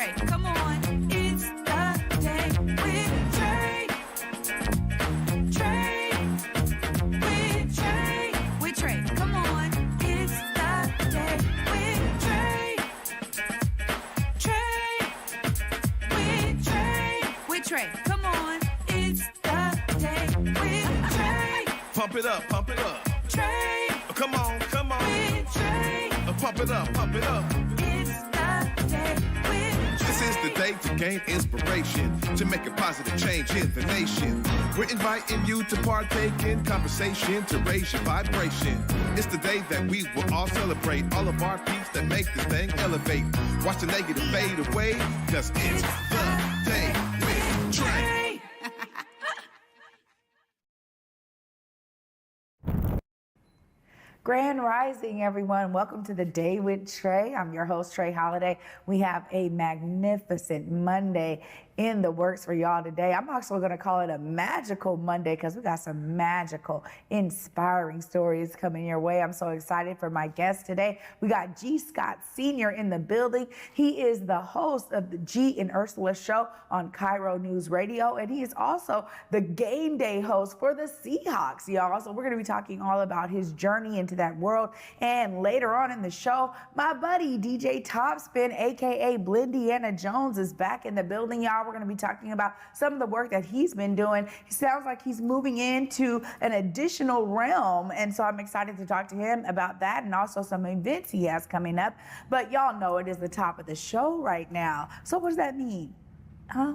Trae. Come on, it's the day with Trae. Trae, with Trae. With Trae. Come on, it's the day with Trae. Trae, with Trae. With Trae. Come on, it's the day with Trae. Pump it up, pump it up. Trae, Come on, come on. with Trae. Pump it up, pump it up. It's the day with This is the day to gain inspiration, to make a positive change in the nation. We're inviting you to partake in conversation, to raise your vibration. It's the day that we will all celebrate all of our peeps that make this thing elevate. Watch the negative fade away, cause it's the day with Trae. Grand Rising, everyone. Welcome to the Day with Trae. I'm your host, Trae Holiday. We have a magnificent Monday in the works for y'all today. I'm also going to call it a magical Monday because we got some magical, inspiring stories coming your way. I'm so excited for my guest today. We got Gee Senior in the building. He is the host of the Gee Ursula Show on KIRO Newsradio, and he is also the game day host for the Seahawks, y'all. So we're going to be talking all about his journey into that world. And later on in the show, my buddy DJ Topsin, aka Blendiana Jones, is back in the building, y'all. We're going to be talking about some of the work that he's been doing. He sounds like he's moving into an additional realm, and so I'm excited to talk to him about that and also some events he has coming up. But y'all know it is the top of the show right now. So what does that mean? Huh?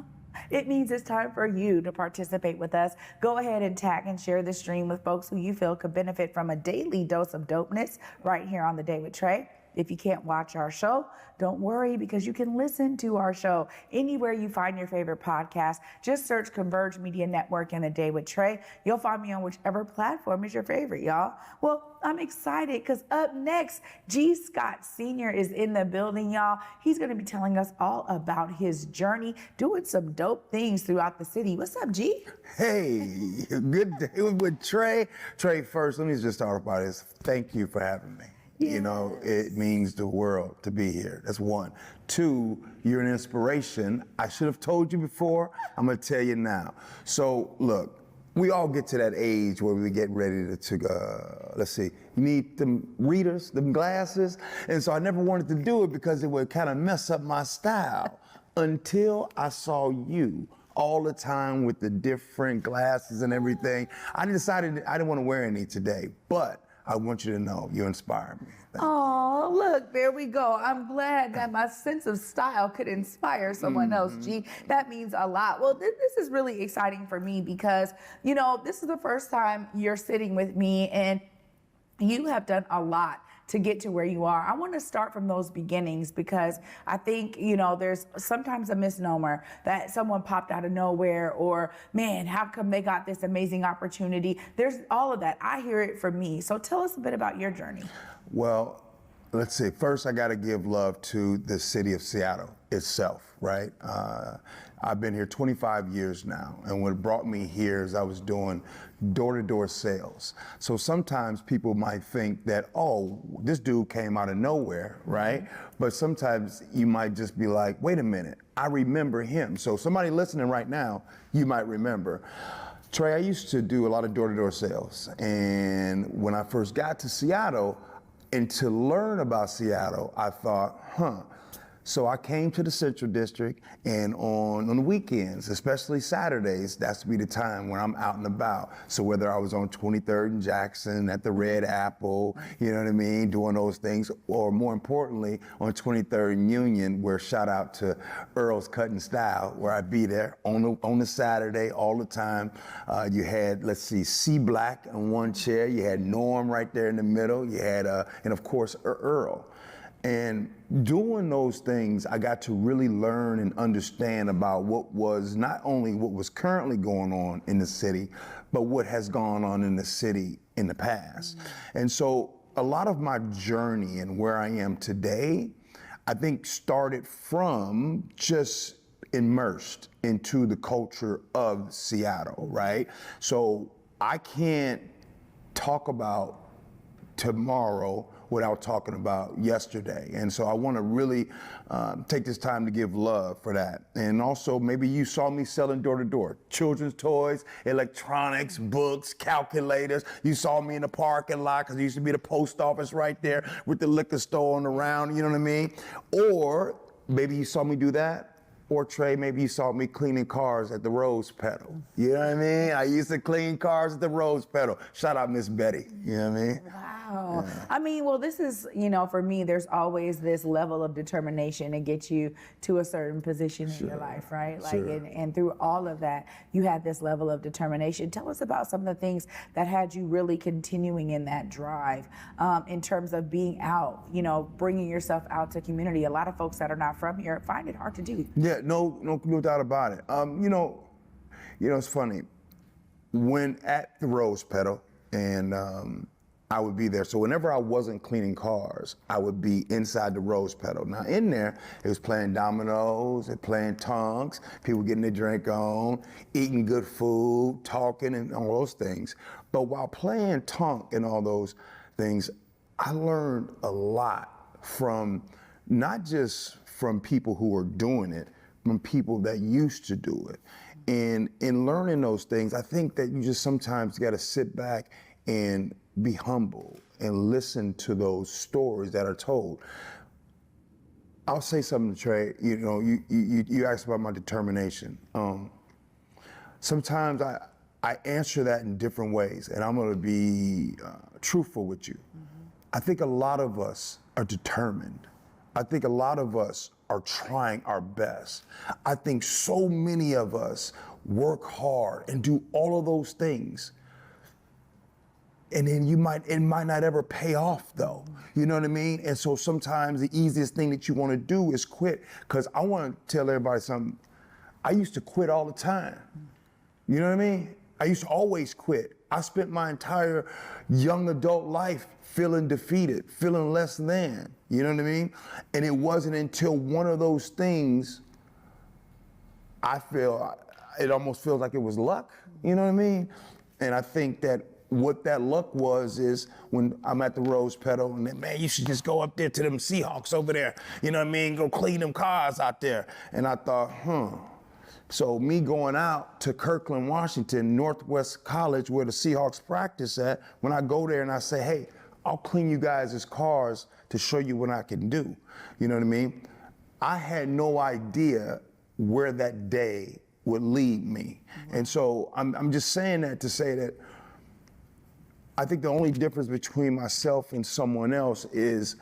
It means it's time for you to participate with us. Go ahead and tag and share the stream with folks who you feel could benefit from a daily dose of dopeness right here on The Day with Trae. If you can't watch our show, don't worry, because you can listen to our show anywhere you find your favorite podcast. Just search Converge Media Network and The Day with Trae. You'll find me on whichever platform is your favorite, y'all. Well, I'm excited because up next, Gee Senior is in the building, y'all. He's going to be telling us all about his journey, doing some dope things throughout the city. What's up, Gee? Hey, good day with Trae. Trae, first, let me just start about this. Thank you for having me. Yes. You know, it means the world to be here. That's one. Two, you're an inspiration. I should have told you before. I'm going to tell you now. So, look, we all get to that age where we get ready to let's see, you need them readers, them glasses. And so I never wanted to do it because it would kind of mess up my style until I saw you all the time with the different glasses and everything. I decided I didn't want to wear any today, but I want you to know you inspire me. Oh, look, there we go. I'm glad that my sense of style could inspire someone else, Gee. That means a lot. Well, this is really exciting for me because, you know, this is the first time you're sitting with me and you have done a lot to get to where you are. I want to start from those beginnings because I think, you know, there's sometimes a misnomer that someone popped out of nowhere or, man, how come they got this amazing opportunity? There's all of that. I hear it from me. So tell us a bit about your journey. Well, let's see. First, I got to give love to the city of Seattle itself, right? I've been here 25 years now, and what brought me here is I was doing door-to-door sales. So sometimes people might think that, oh, this dude came out of nowhere, right? But sometimes you might just be like, wait a minute, I remember him. So somebody listening right now, you might remember. Trae, I used to do a lot of door-to-door sales, and when I first got to Seattle, and to learn about Seattle, I thought, So I came to the Central District, and on the weekends, especially Saturdays, that's to be the time when I'm out and about. So whether I was on 23rd and Jackson, at the Red Apple, you know what I mean, doing those things, or more importantly, on 23rd and Union, where shout out to Earl's Cut and Style, where I'd be there on the Saturday all the time. You had, let's see, C Black on one chair, you had Norm right there in the middle, you had, and of course, Earl. And doing those things, I got to really learn and understand about what was not only what was currently going on in the city, but what has gone on in the city in the past. And so a lot of my journey and where I am today, I think started from just immersed into the culture of Seattle, right? So I can't talk about tomorrow without talking about yesterday. And so I want to really take this time to give love for that. And also, maybe you saw me selling door to door, children's toys, electronics, books, calculators. You saw me in the parking lot because there used to be the post office right there with the liquor store on the round, you know what I mean? Or maybe you saw me do that. Or Trae, maybe you saw me cleaning cars at the Rose Pedal. You know what I mean? I used to clean cars at the Rose Pedal. Shout out Miss Betty, you know what I mean? Wow. Yeah. I mean, well, this is, you know, for me, there's always this level of determination to get you to a certain position in your life, right? Like, and through all of that, you had this level of determination. Tell us about some of the things that had you really continuing in that drive in terms of being out, you know, bringing yourself out to community. A lot of folks that are not from here find it hard to do. Yeah, no doubt about it. You know, it's funny. When at the Rose Pedal, and I would be there. So whenever I wasn't cleaning cars, I would be inside the Rose Pedal. Now in there, it was playing dominoes, it playing tongues, people getting their drink on, eating good food, talking, and all those things. But while playing tonk and all those things, I learned a lot from not just from people who were doing it, from people that used to do it. And in learning those things, I think that you just sometimes got to sit back and be humble and listen to those stories that are told. I'll say something, Trae. You know, you asked about my determination. Sometimes I answer that in different ways, and I'm going to be truthful with you. I think a lot of us are determined. I think a lot of us are trying our best. I think so many of us work hard and do all of those things. And then it might not ever pay off though. You know what I mean? And so sometimes the easiest thing that you want to do is quit. Because I want to tell everybody something. I used to quit all the time. You know what I mean? I used to always quit. I spent my entire young adult life feeling defeated, feeling less than. You know what I mean? And it wasn't until one of those things, it almost feels like it was luck. You know what I mean? And I think that what that luck was is when I'm at the Rose Pedal and then, man, you should just go up there to them Seahawks over there. You know what I mean? Go clean them cars out there. And I thought, So me going out to Kirkland, Washington, Northwest College, where the Seahawks practice at, when I go there and I say, hey, I'll clean you guys' cars to show you what I can do. You know what I mean? I had no idea where that day would lead me. And so I'm just saying that to say that I think the only difference between myself and someone else is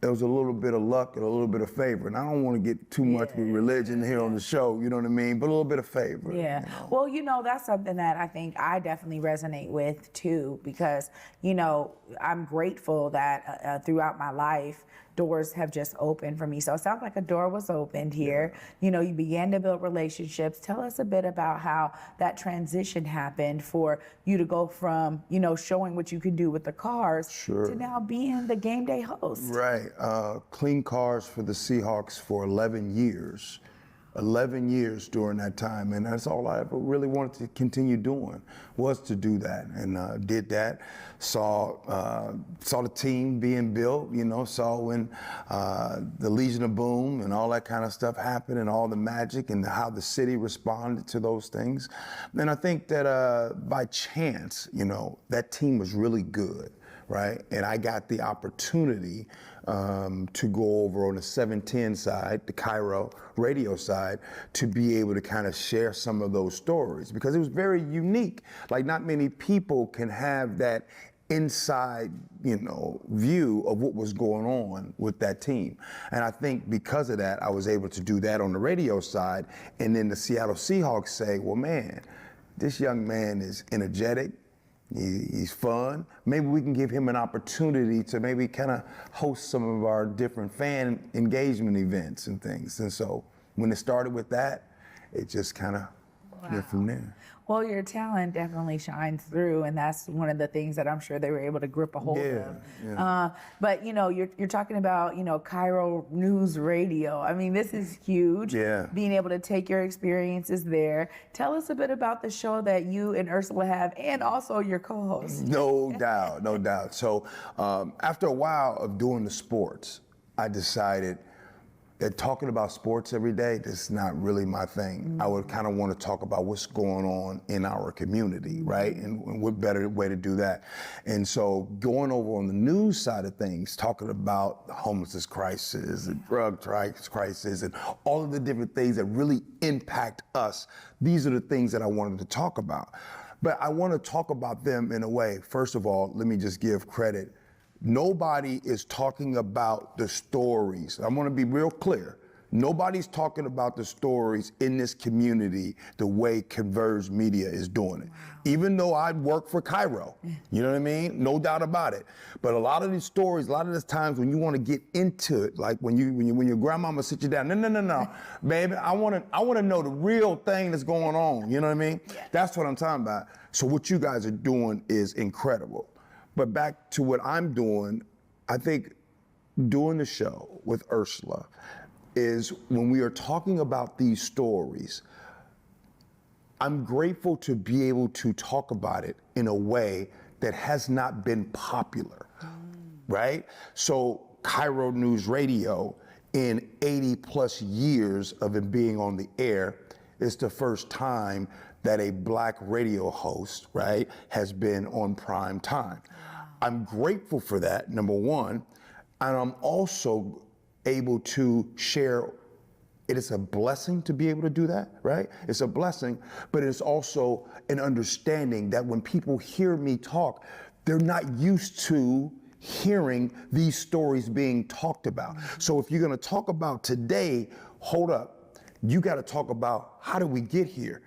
there was a little bit of luck and a little bit of favor. And I don't want to get too much with religion here on the show, you know what I mean? But a little bit of favor. Yeah. You know? Well, you know, that's something that I think I definitely resonate with too, because, you know, I'm grateful that throughout my life, doors have just opened for me. So it sounds like a door was opened here. Yeah. You know, you began to build relationships. Tell us a bit about how that transition happened for you to go from, you know, showing what you can do with the cars to now being the game day host. Right. Clean cars for the Seahawks for 11 years. 11 years during that time, and that's all I ever really wanted to continue doing, was to do that, and did that. Saw the team being built, you know, saw when the Legion of Boom and all that kind of stuff happened, and all the magic and how the city responded to those things. And I think that by chance, you know, that team was really good. Right, and I got the opportunity to go over on the 710 side, the KIRO radio side, to be able to kind of share some of those stories, because it was very unique. Like, not many people can have that inside, you know, view of what was going on with that team. And I think because of that, I was able to do that on the radio side, and then the Seattle Seahawks say, well, man, this young man is energetic. He's fun. Maybe we can give him an opportunity to maybe kind of host some of our different fan engagement events and things. And so when it started with that, it just kind of Yeah, from there. Well, your talent definitely shines through, and that's one of the things that I'm sure they were able to grip a hold of. But you're talking about KIRO Newsradio. I mean, this is huge. Yeah. Being able to take your experiences there. Tell us a bit about the show that you and Ursula have, and also your co-host. No doubt, no doubt. So after a while of doing the sports, I decided that talking about sports every day, that's not really my thing. I would kind of want to talk about what's going on in our community, right? And what better way to do that? And so going over on the news side of things, talking about the homelessness crisis, the drug crisis, and all of the different things that really impact us, these are the things that I wanted to talk about. But I want to talk about them in a way, first of all, let me just give credit. Nobody is talking about the stories. I want to be real clear. Nobody's talking about the stories in this community the way Converge Media is doing it. Even though I work for KIRO, you know what I mean? No doubt about it. But a lot of these stories, a lot of the times when you want to get into it, like when your grandmama sit you down, no, baby, I want to know the real thing that's going on. You know what I mean? Yeah. That's what I'm talking about. So what you guys are doing is incredible. But back to what I'm doing, I think doing the show with Ursula is when we are talking about these stories, I'm grateful to be able to talk about it in a way that has not been popular, right? So KIRO Newsradio, in 80 plus years of it being on the air, is the first time that a Black radio host, right, has been on prime time. I'm grateful for that, number one, and I'm also able to share. It is a blessing to be able to do that, right? It's a blessing, but it's also an understanding that when people hear me talk, they're not used to hearing these stories being talked about. So if you're gonna talk about today, hold up, you gotta talk about how did we get here,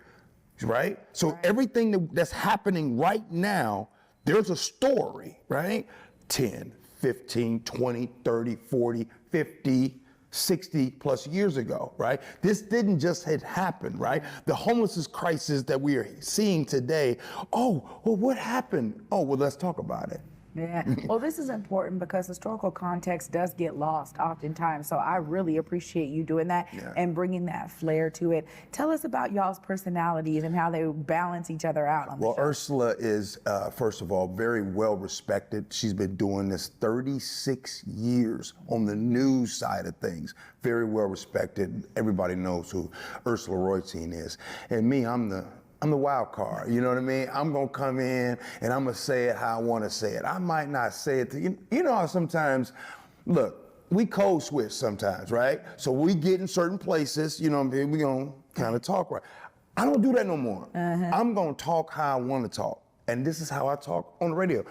right? So everything that's happening right now, there's a story, right? 10, 15, 20, 30, 40, 50, 60 plus years ago, right? This didn't just happen, right? The homelessness crisis that we are seeing today, oh, well, what happened? Oh, well, let's talk about it. Yeah, well, this is important because historical context does get lost oftentimes. So I really appreciate you doing that and bringing that flair to it. Tell us about y'all's personalities and how they balance each other out on the show. Ursula is, first of all, very well respected. She's been doing this 36 years on the news side of things. Very well respected. Everybody knows who Ursula Roytine is. And me, I'm the wild card, you know what I mean? I'm gonna come in and I'm gonna say it how I wanna say it. I might not say it to you. You know how sometimes, look, we code switch sometimes, right? So we get in certain places, you know what I mean? We gonna kind of talk right. I don't do that no more. I'm gonna talk how I wanna talk. And this is how I talk on the radio.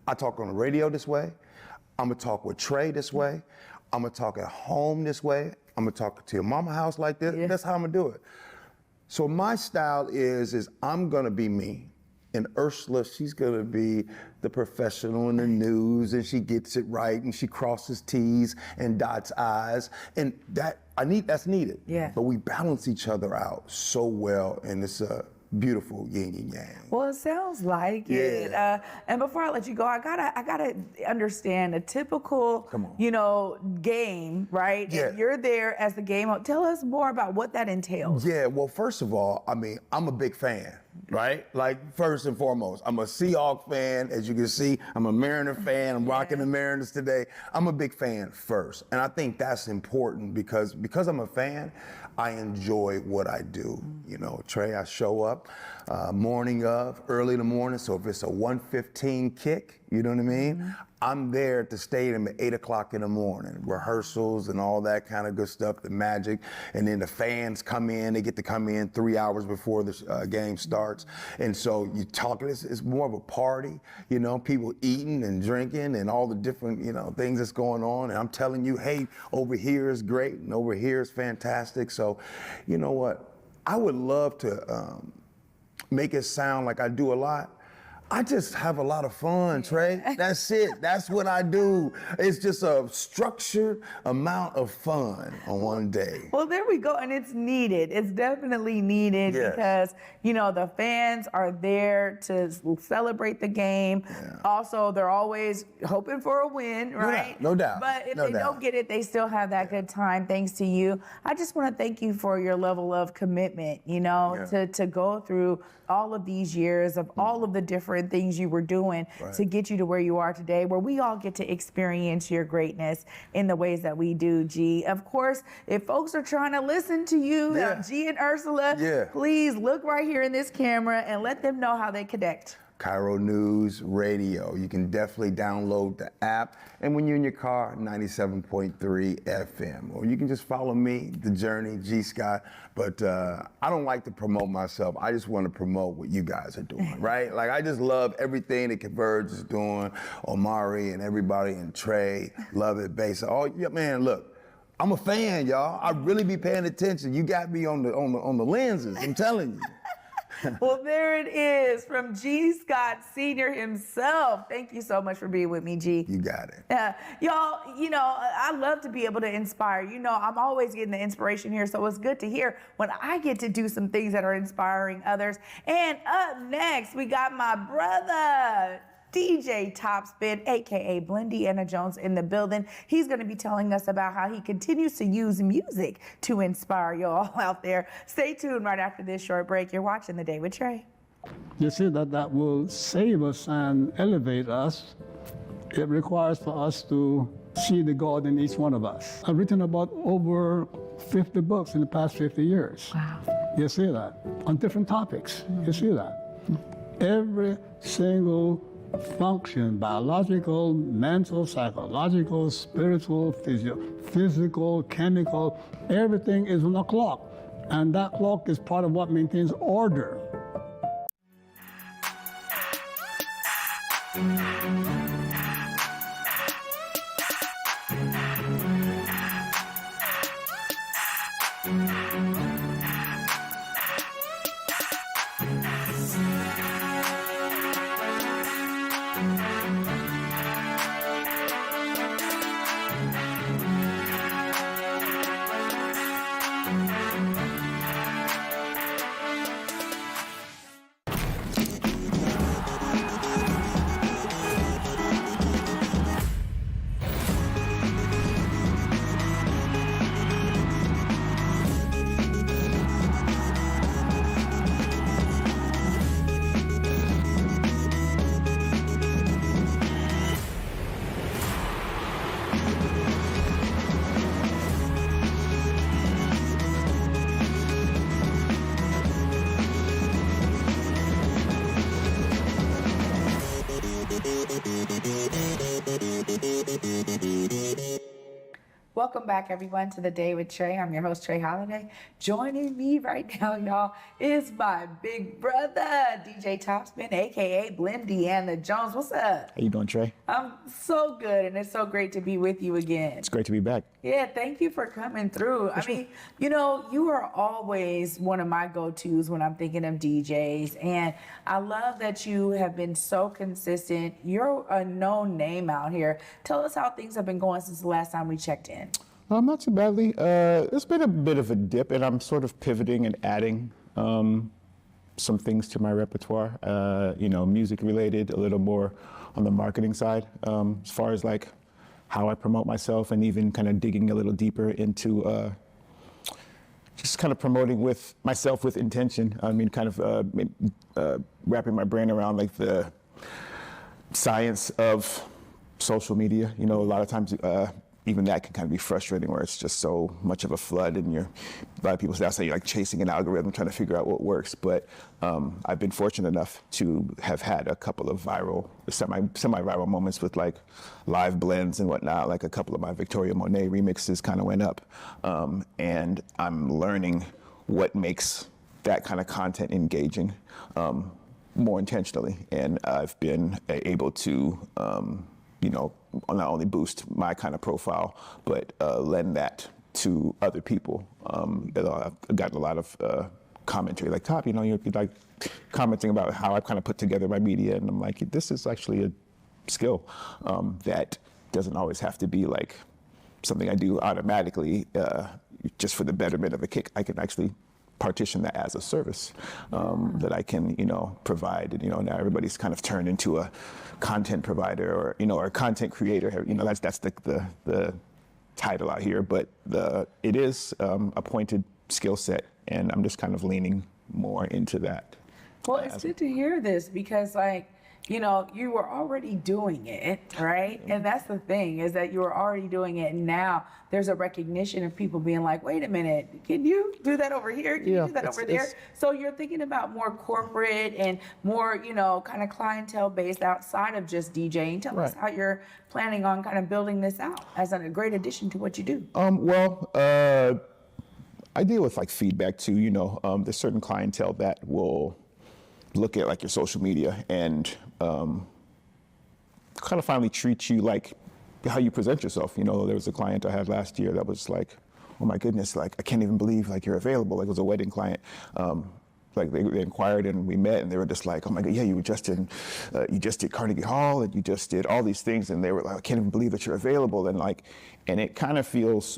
I talk on the radio this way. I'm gonna talk with Trae this way. I'm gonna talk at home this way. I'm gonna talk to your mama house like this. That's how I'm gonna do it. So my style is I'm gonna be me, and Ursula, she's gonna be the professional in the news, and she gets it right, and she crosses T's and dots I's, and that's needed. Yeah. But we balance each other out so well, and it's a beautiful yin and yang. Well, it sounds like it. And before I let you go, I gotta understand a typical, game, right? Yeah. If you're there as the game. Tell us more about what that entails. Yeah. Well, first of all, I mean, I'm a big fan, right? Like first and foremost, I'm a Seahawks fan. As you can see, I'm a Mariner fan. I'm rocking the Mariners today. I'm a big fan first, and I think that's important because I'm a fan. I enjoy what I do. You know, Trae, I show up morning of, early in the morning. So if it's a 1:15 kick, you know what I mean? I'm there at the stadium at 8 o'clock in the morning, rehearsals and all that kind of good stuff, the magic. And then the fans come in, they get to come in 3 hours before the game starts. And so you talk, it's more of a party, you know, people eating and drinking and all the different, things that's going on. And I'm telling you, hey, over here is great and over here is fantastic. So, you know what? I would love to make it sound like I do a lot. I just have a lot of fun, Trae. That's it. That's what I do. It's just a structured amount of fun on one day. Well, there we go, and it's needed. It's definitely needed Yes. because, you know, the fans are there to celebrate the game. Yeah. Also, they're always hoping for a win, right? No doubt. But if No they doubt. don't get it, they still have that good time thanks to you. I just want to thank you for your level of commitment, you know, Yeah. to go through all of these years of all of the different things you were doing Right. to get you to where you are today, where we all get to experience your greatness in the ways that we do, G. Of course, if folks are trying to listen to you, Yeah. G and Ursula, Yeah. please look right here in this camera and let them know how they connect. KIRO Newsradio. You can definitely download the app. And when you're in your car, 97.3 FM. Or you can just follow me, The Journey, G Scott. But I don't like to promote myself. I just want to promote what you guys are doing, right? Like, I just love everything that Converge is doing. Omari and everybody and Trae, love it, bass. Oh, yeah, man, look. I'm a fan, y'all. I really be paying attention. You got me on the lenses, I'm telling you. Well, there it is from G. Scott Sr. himself. Thank you so much for being with me, G. You got it. Y'all, you know, I love to be able to inspire. You know, I'm always getting the inspiration here, so it's good to hear when I get to do some things that are inspiring others. And up next, we got my brother, DJ Topsin, aka Blendiana Jones, in the building. He's going to be telling us about how he continues to use music to inspire y'all out there. Stay tuned right after this short break. You're watching The Day with Trae. You see that will save us and elevate us. It requires for us to see the God in each one of us. I've written about over 50 books in the past 50 years. Wow. You see that? On different topics. You see that? Every single function, biological, mental, psychological, spiritual, physical, chemical, everything is on a clock. And that clock is part of what maintains order. Welcome back, everyone, to The Day with Trae. I'm your host, Trae Holiday. Joining me right now, y'all, is my big brother, DJ Topsin, a.k.a. Blendiana Jones. What's up? How you doing, Trae? I'm so good, and it's so great to be with you again. It's great to be back. Yeah, thank you for coming through. I mean, you know, you are always one of my go-tos when I'm thinking of DJs, and I love that you have been so consistent. You're a known name out here. Tell us how things have been going since the last time we checked in. Not too badly. It's been a bit of a dip, and I'm sort of pivoting and adding some things to my repertoire. You know, music related, a little more on the marketing side, as far as like how I promote myself, and even kind of digging a little deeper into just kind of promoting with myself with intention. I mean, kind of wrapping my brain around like the science of social media. You know, a lot of times even that can kind of be frustrating, where it's just so much of a flood, and a lot of people say you're like chasing an algorithm trying to figure out what works. But I've been fortunate enough to have had a couple of semi-viral moments with like live blends and whatnot. Like a couple of my Victoria Monet remixes kind of went up, and I'm learning what makes that kind of content engaging more intentionally, and I've been able to you know, not only boost my kind of profile, but lend that to other people. I've gotten a lot of commentary, like, Top, you'd be like commenting about how I kind of put together my media, and I'm like, this is actually a skill that doesn't always have to be like something I do automatically just for the betterment of a kick. I can actually partition that as a service that I can, provide. And, now everybody's kind of turned into a content provider or, or a content creator. That's the title out here, but it is a pointed skill set, and I'm just kind of leaning more into that. Well, it's good to hear this because, you were already doing it, right? And that's the thing, is that you were already doing it. And now there's a recognition of people being like, wait a minute, can you do that over here? Can you do that over there? So you're thinking about more corporate and more, kind of clientele based outside of just DJing. Tell us how you're planning on kind of building this out as a great addition to what you do. I deal with like feedback too, there's certain clientele that will look at like your social media and kind of finally treat you like how you present yourself. There was a client I had last year that was like, oh my goodness, like I can't even believe like you're available. Like it was a wedding client. Like they inquired and we met and they were just like, oh my God, yeah, you just did Carnegie Hall and you just did all these things. And they were like, I can't even believe that you're available. And it kind of feels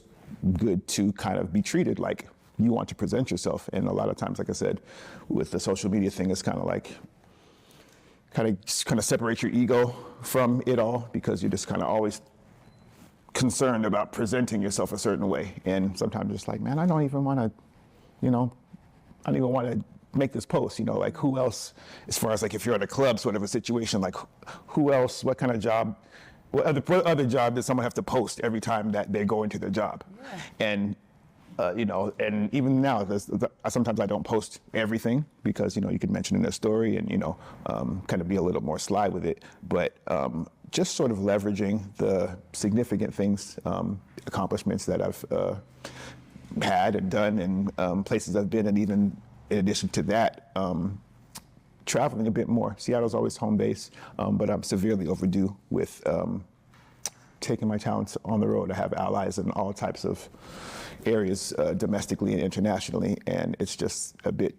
good to kind of be treated like you want to present yourself. And a lot of times, like I said, with the social media thing, it's kind of separate your ego from it all, because you're just kind of always concerned about presenting yourself a certain way. And sometimes it's like, man, I don't even want to make this post, like who else, as far as like if you're at a club sort of a situation, like who else, what kind of job, what other job does someone have to post every time that they go into their job? Yeah. And and even now, sometimes I don't post everything because, you can mention in a story and, kind of be a little more sly with it. But just sort of leveraging the significant things, accomplishments that I've had and done and places I've been, and even in addition to that, traveling a bit more. Seattle's always home base, but I'm severely overdue with taking my talents on the road. I have allies in all types of areas, domestically and internationally, and it's just a bit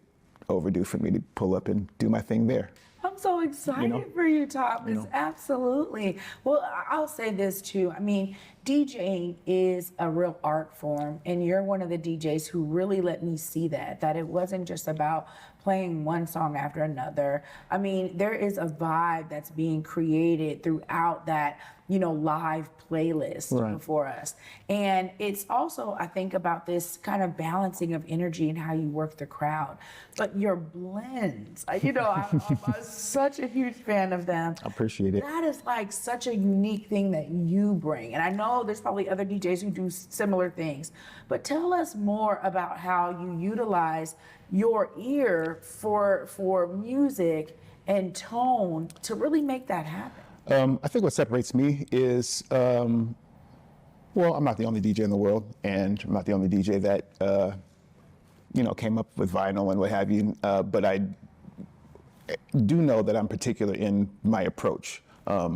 overdue for me to pull up and do my thing there. I'm so excited for you, Topsin. Absolutely. Well, I'll say this too. I mean, DJing is a real art form, and you're one of the DJs who really let me see that it wasn't just about playing one song after another. I mean, there is a vibe that's being created throughout that, live playlist before us. And it's also, I think, about this kind of balancing of energy and how you work the crowd. But your blends, I'm such a huge fan of them. I appreciate it. That is like such a unique thing that you bring. And I know there's probably other DJs who do similar things, but tell us more about how you utilize your ear for music and tone to really make that happen. I think what separates me is, I'm not the only DJ in the world, and I'm not the only DJ that, came up with vinyl and what have you, but I do know that I'm particular in my approach. I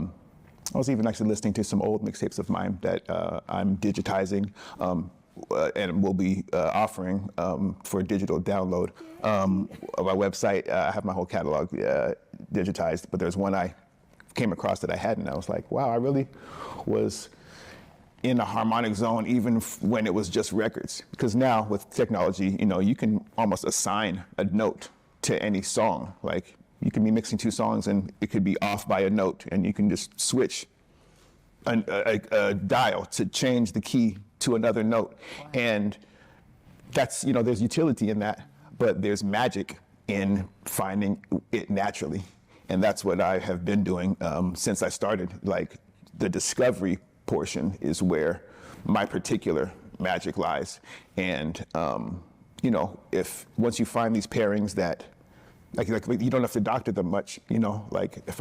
was even actually listening to some old mixtapes of mine that I'm digitizing and will be offering for digital download of my website. I have my whole catalog digitized, but there's one I came across that I hadn't. I was like, wow, I really was in a harmonic zone even when it was just records. Because now with technology, you can almost assign a note to any song. Like you can be mixing two songs and it could be off by a note, and you can just switch a dial to change the key to another note. Wow. And that's, there's utility in that, but there's magic in finding it naturally. And that's what I have been doing since I started. Like the discovery portion is where my particular magic lies. And, if once you find these pairings that, like you don't have to doctor them much, like if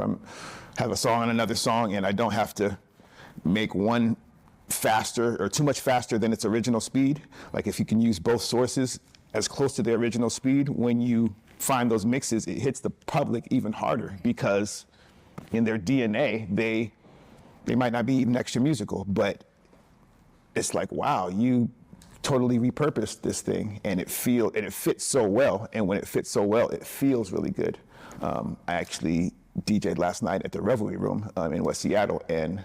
have a song and another song and I don't have to make one faster or too much faster than its original speed. Like if you can use both sources as close to their original speed, when you find those mixes, it hits the public even harder, because in their DNA, they might not be even extra musical, but it's like, wow, you totally repurposed this thing, and it fits so well. And when it fits so well, it feels really good. I actually DJ'd last night at the Revelry Room in West Seattle, and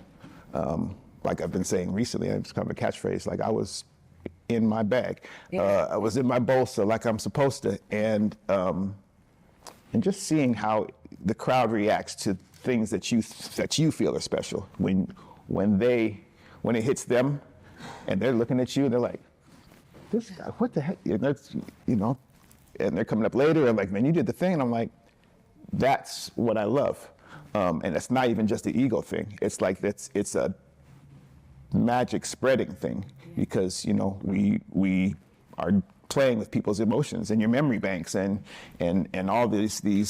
like I've been saying recently, it's kind of a catchphrase, like I was in my bag. I was in my bolsa like I'm supposed to, and just seeing how the crowd reacts to things that you feel are special when it hits them, and they're looking at you and they're like, this guy, what the heck? And that's, and they're coming up later and like, man, you did the thing. And I'm like, that's what I love. And it's not even just the ego thing. It's like, it's a magic spreading thing, because, we are playing with people's emotions and your memory banks and all these the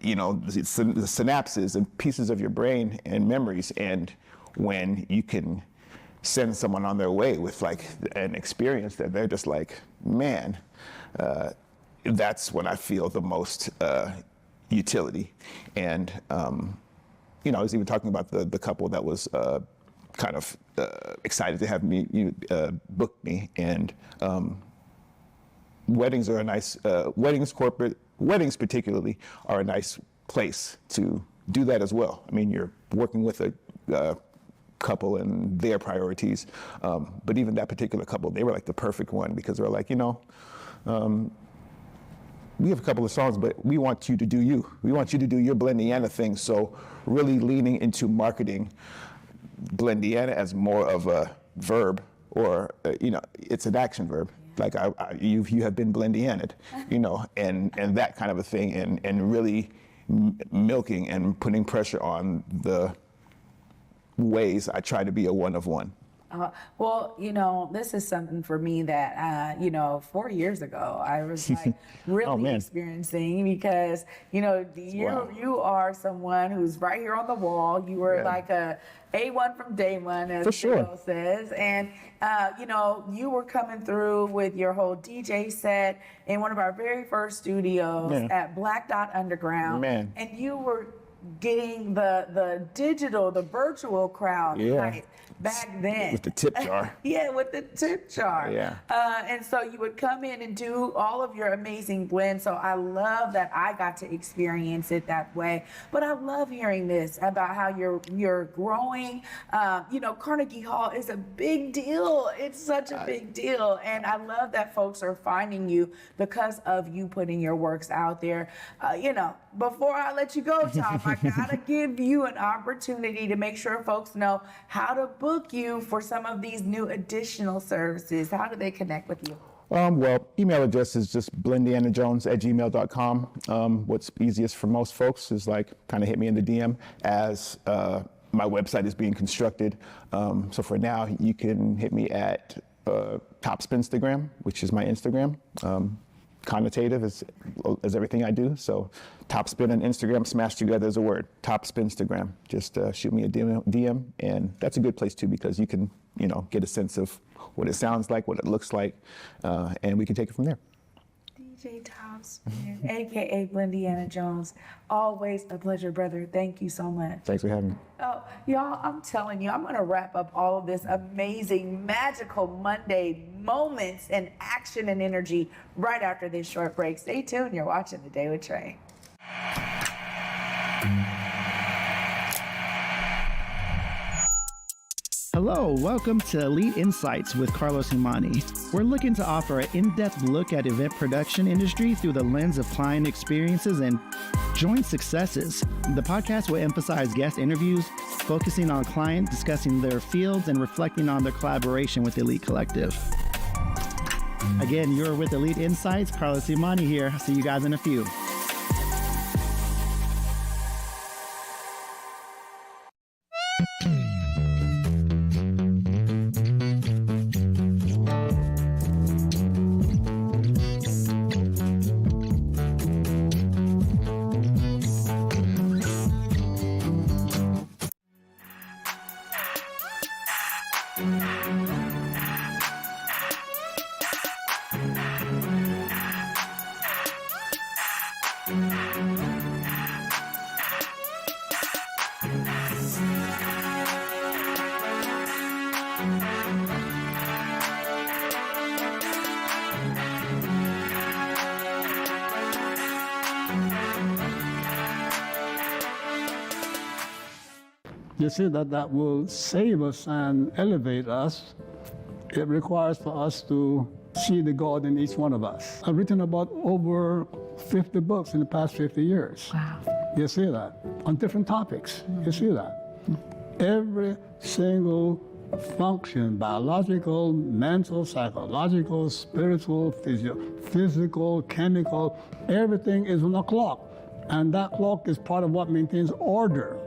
synapses and pieces of your brain and memories. And when you can send someone on their way with like an experience that they're just like, man, that's when I feel the most utility. And I was even talking about the couple that was kind of excited to have me book me. And weddings are a nice weddings particularly are a nice place to do that as well. I mean, you're working with a couple and their priorities, but even that particular couple, they were like the perfect one, because they were like, we have a couple of songs, but we want you to do you. We want you to do your Blendiana thing. So really leaning into marketing Blendiana as more of a verb, or it's an action verb. Like you have been Blendiana'd, and that kind of a thing, and really milking and putting pressure on the ways I try to be a one of one. Well, this is something for me that, 4 years ago, I was like really experiencing, because, you are someone who's right here on the wall. You were like a A1 from day one, as Bill says. And, you were coming through with your whole DJ set in one of our very first studios at Black Dot Underground. And you were getting the virtual crowd hype back then. With the tip jar. With the tip jar. And so you would come in and do all of your amazing blends. So I love that I got to experience it that way. But I love hearing this about how you're growing. Carnegie Hall is a big deal. It's such a big deal. And I love that folks are finding you because of you putting your works out there. Before I let you go, Tom, I gotta give you an opportunity to make sure folks know how to book you for some of these new additional services. How do they connect with you? Well, email address is just blendianajones@gmail.com. What's easiest for most folks is like kind of hit me in the DM as my website is being constructed. So for now, you can hit me at Topspinstagram, which is my Instagram. Connotative as everything I do. So Topspin and Instagram smashed together as a word. Topspinstagram. Just shoot me a DM, and that's a good place too, because you can get a sense of what it sounds like, what it looks like, and we can take it from there. DJ Topsin, aka Blendiana Jones. Always a pleasure, brother. Thank you so much. Thanks for having me. Oh, y'all, I'm telling you, I'm going to wrap up all of this amazing, magical Monday moments and action and energy right after this short break. Stay tuned. You're watching The Day with Trae. Hello, welcome to Elite Insights with Carlos Imani. We're looking to offer an in-depth look at event production industry through the lens of client experiences and joint successes. The podcast will emphasize guest interviews, focusing on client discussing their fields and reflecting on their collaboration with Elite Collective. Again, you're with Elite Insights. Carlos Imani here. See you guys in a few. You see, that will save us and elevate us. It requires for us to see the God in each one of us. I've written about over 50 books in the past 50 years. Wow. You see that? On different topics. You see that? Every single function, biological, mental, psychological, spiritual, physical, chemical, everything is on a clock. And that clock is part of what maintains order.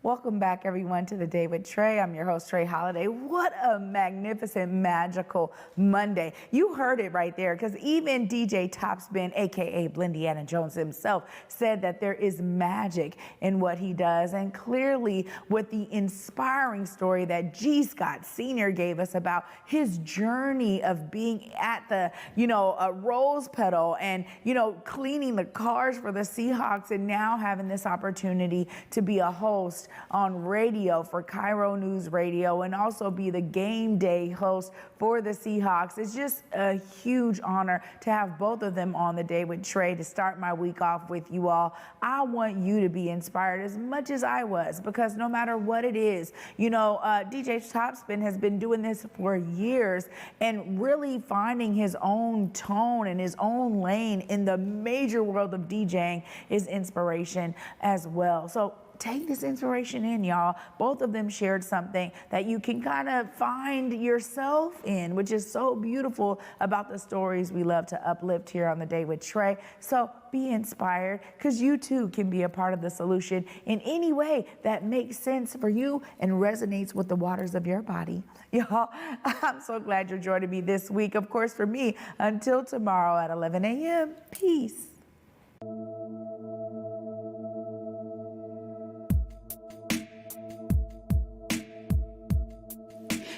Welcome back, everyone, to The Day with Trae. I'm your host, Trae Holiday. What a magnificent, magical Monday. You heard it right there, because even DJ Topsin, a.k.a. Blendiana Jones himself, said that there is magic in what he does. And clearly, with the inspiring story that G. Scott Sr. gave us about his journey of being at the, a rose petal and, cleaning the cars for the Seahawks, and now having this opportunity to be a host on radio for KIRO Newsradio and also be the game day host for the Seahawks. It's just a huge honor to have both of them on The Day with Trae to start my week off with you all. I want you to be inspired as much as I was, because no matter what it is, DJ Topsin has been doing this for years and really finding his own tone and his own lane in the major world of DJing is inspiration as well. So take this inspiration in, y'all. Both of them shared something that you can kind of find yourself in, which is so beautiful about the stories we love to uplift here on The Day with Trae. So be inspired, because you too can be a part of the solution in any way that makes sense for you and resonates with the waters of your body. Y'all, I'm so glad you're joining me this week. Of course, for me, until tomorrow at 11 a.m. Peace.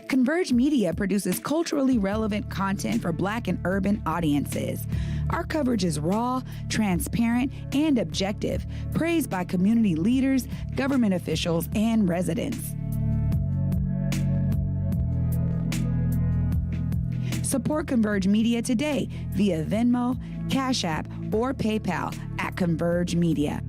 Converge Media produces culturally relevant content for Black and urban audiences. Our coverage is raw, transparent, and objective, praised by community leaders, government officials, and residents. Support Converge Media today via Venmo, Cash App, or PayPal at Converge Media.